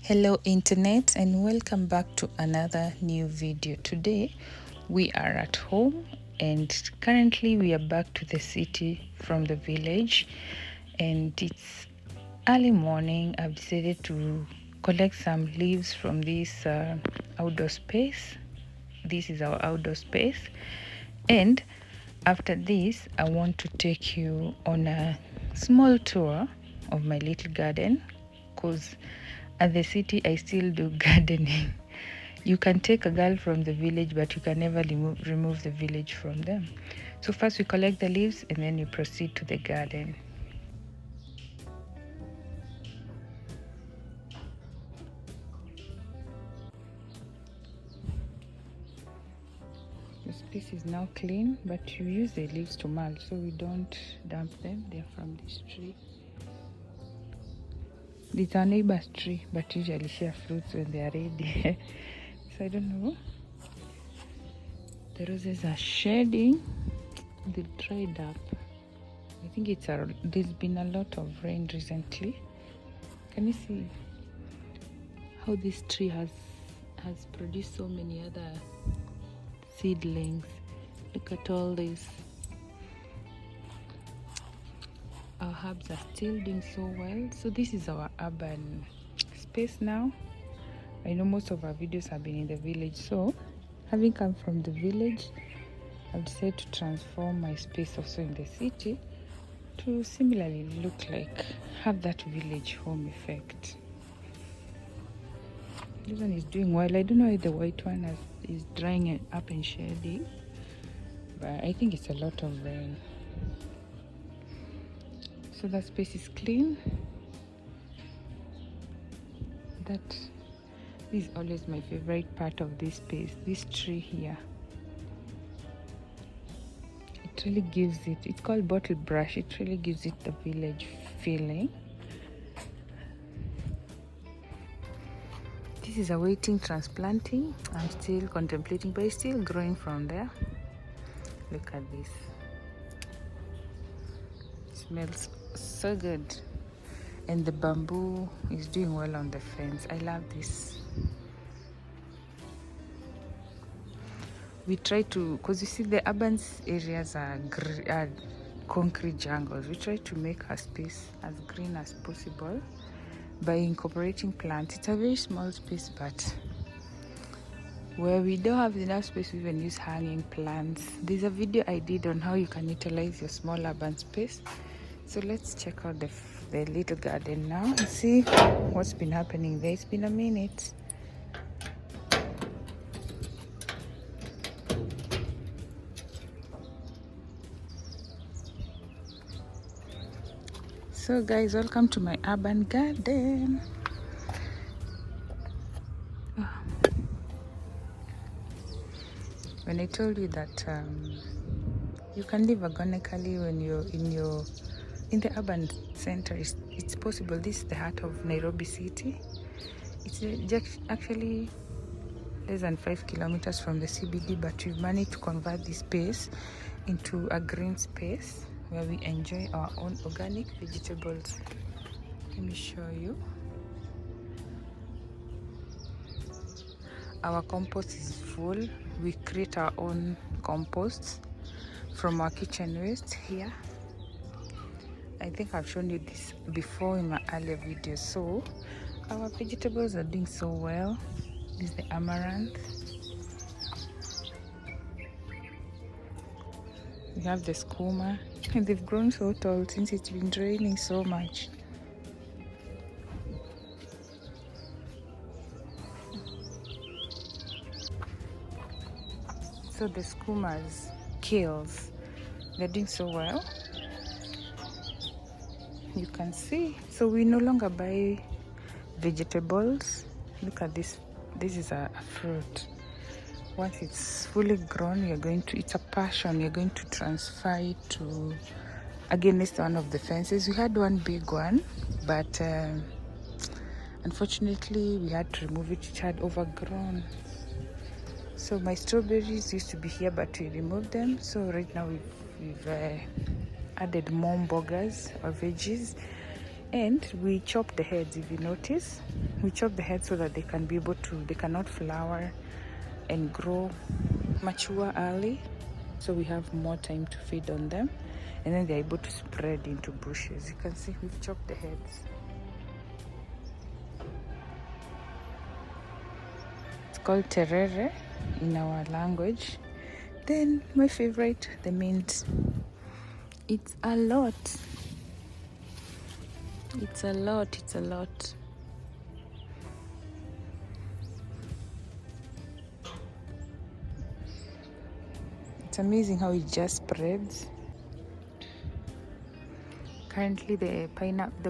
Hello internet, and welcome back to another new video. Today we are at home and currently we are back to the city from the village, and it's early morning. I've decided to collect some leaves from this outdoor space. This is our outdoor space, and after this I want to take you on a small tour of my little garden, because at the city I still do gardening. You can take a girl from the village, but you can never remove the village from them. So first we collect the leaves and then you proceed to the garden. The space is now clean, but you use the leaves to mulch, so we don't dump them. They're from this tree. It's our neighbor's tree, but usually share fruits when they are ready. So I don't know. The roses are shedding. They've dried up. I think there's been a lot of rain recently. Can you see how this tree has produced so many other seedlings? Look at all this. Our herbs are still doing so well. So this is our urban space now. I know most of our videos have been in the village, so having come from the village, I've decided to transform my space also in the city to similarly have that village home effect. This one is doing well. I don't know if the white one is drying up and shedding, but I think it's a lot of rain. So that space is clean. This is always my favorite part of this space, this tree here. It really gives it's called bottle brush. It really gives it the village feeling. This is awaiting transplanting. I'm still contemplating, but it's still growing from there. Look at this. It smells so good. And the bamboo is doing well on the fence. I love this. We try to, because you see the urban areas are concrete jungles. We try to make our space as green as possible by incorporating plants. It's a very small space, but where we don't have enough space, we even use hanging plants. There's a video I did on how you can utilize your small urban space. So let's check out the little garden now and see what's been happening there. It's been a minute. So guys, welcome to my urban garden. When I told you that you can live organically when you're in the urban center, it's possible. This is the heart of Nairobi city. It's just actually less than 5 kilometers from the CBD, but we've managed to convert this space into a green space where we enjoy our own organic vegetables. Let me show you. Our compost is full. We create our own composts from our kitchen waste here. I think I've shown you this before in my earlier videos. So our vegetables are doing so well. This is the amaranth. We have the skuma, and they've grown so tall since it's been raining so much. So the skumas, kales, they're doing so well. You can see. So we no longer buy vegetables. Look at this. This is a fruit. Once it's fully grown, it's a passion. You're going to transfer it to, against one of the fences. We had one big one, but unfortunately we had to remove it. It had overgrown. So my strawberries used to be here, but we removed them. So right now we've added more burgers or veggies. And we chop the heads. If you notice, we chop the heads so that they cannot flower and mature early, so we have more time to feed on them, and then they're able to spread into bushes. You can see we've chopped the heads. It's called terere in our language. Then my favorite, the mint. It's a lot. It's a lot. It's amazing how it just spreads. Currently the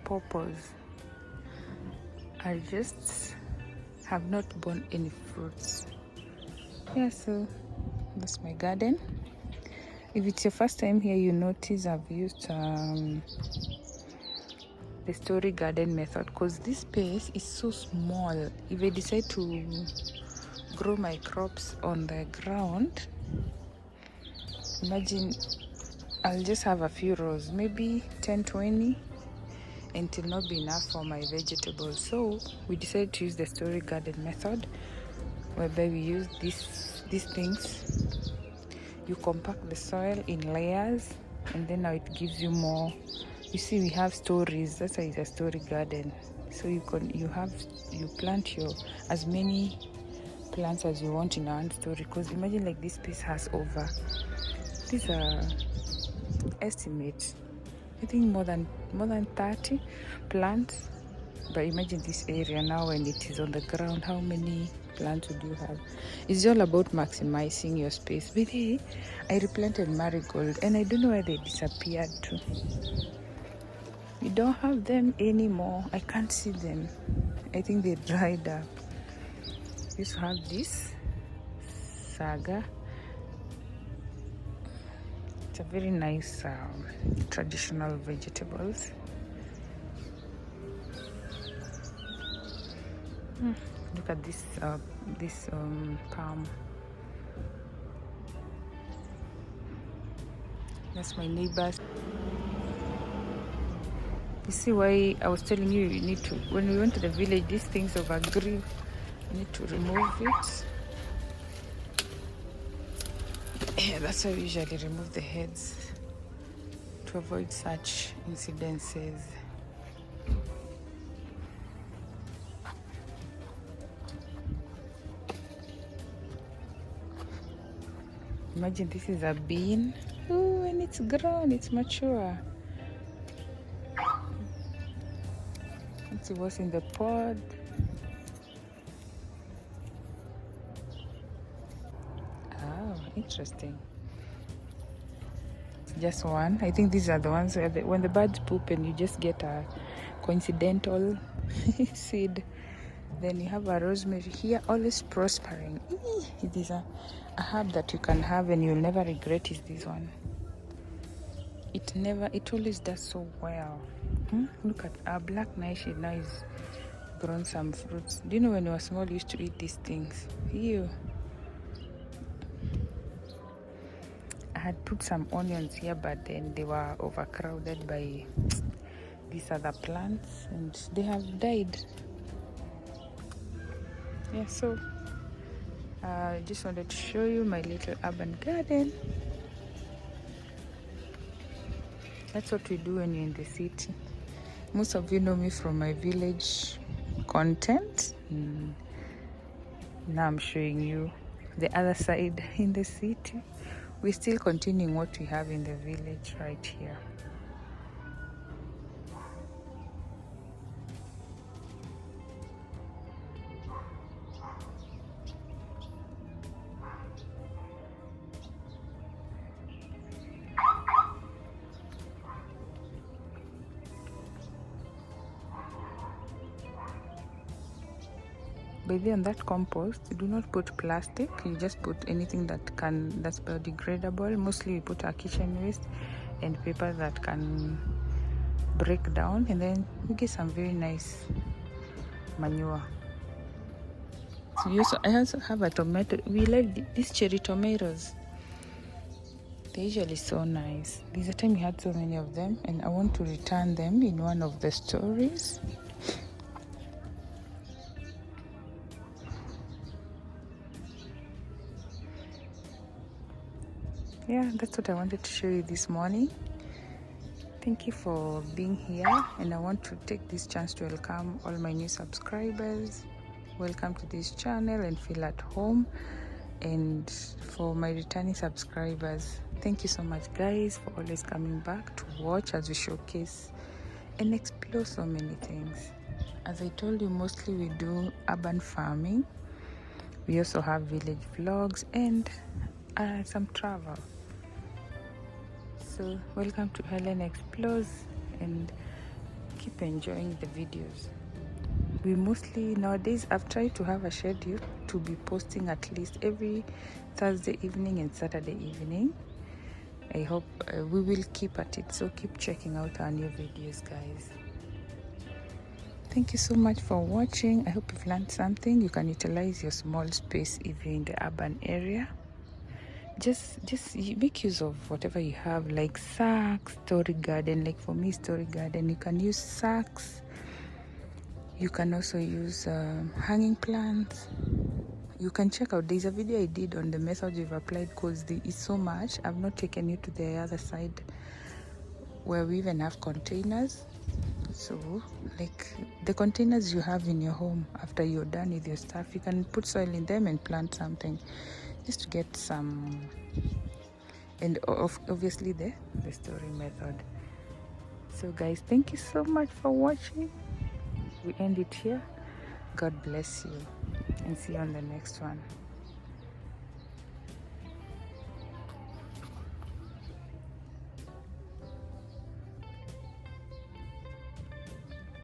pawpaws have not borne any fruits. Yeah, so that's my garden. If it's your first time here, you notice I've used the story garden method because this space is so small. If I decide to grow my crops on the ground, imagine I'll just have a few rows, maybe 10-20, and it will not be enough for my vegetables. So we decided to use the story garden method, whereby we use these things. You compact the soil in layers, and then now it gives you more. You see, we have stories. That's why it's a story garden. So you plant as many plants as you want in one story. Because imagine like this piece has over, these are estimates, I think more than 30 plants. But imagine this area now when it is on the ground, how many plants would you have? It's all about maximizing your space. But hey, I replanted marigold and I don't know where they disappeared to. We don't have them anymore. I can't see them. I think they dried up. We used to have this saga. It's a very nice traditional vegetables. Look at this palm. That's my neighbors. You see why I was telling you need to, when we went to the village, these things overgrew. You need to remove it. Yeah, that's why we usually remove the heads to avoid such incidences. Imagine this is a bean. Oh, and it's grown, it's mature. Let's see what's in the pod. Oh, interesting. It's just one. I think these are the ones where when the birds poop and you just get a coincidental seed. Then you have a rosemary here, always prospering. It is a herb that you can have and you'll never regret is this one. It always does so well. Look at our black nightshade now is grown some fruits. Do you know when you were small you used to eat these things? Ew. I had put some onions here, but then they were overcrowded by these other plants and they have died. Yeah, so I just wanted to show you my little urban garden. That's what we do when you're in the city. Most of you know me from my village content. Now I'm showing you the other side in the city. We're still continuing what we have in the village right here. By the way, on that compost, do not put plastic. You just put anything that's biodegradable. Mostly we put our kitchen waste and paper that can break down, and then we get some very nice manure. So I also have a tomato. We like these cherry tomatoes. They're usually so nice. There's a time we had so many of them, and I want to return them in one of the stories. Yeah, that's what I wanted to show you this morning. Thank you for being here, and I want to take this chance to welcome all my new subscribers. Welcome to this channel and feel at home. And for my returning subscribers, thank you so much, guys, for always coming back to watch as we showcase and explore so many things. As I told you, mostly we do urban farming. We also have village vlogs and some travel. So welcome to Helen Explores, and keep enjoying the videos. We mostly nowadays, I've tried to have a schedule to be posting at least every Thursday evening and Saturday evening. I hope we will keep at it, so keep checking out our new videos, guys. Thank you so much for watching. I hope you've learned something. You can utilize your small space even in the urban area. Just make use of whatever you have, like sacks, story garden. Like for me, story garden, you can use sacks. You can also use hanging plants. You can check out, there's a video I did on the methods we've applied, because it's so much. I've not taken you to the other side where we even have containers. So like the containers you have in your home, after you're done with your stuff, you can put soil in them and plant something just to get some. And obviously the story method. So guys, thank you so much for watching. We end it here. God bless you, and see you on the next one.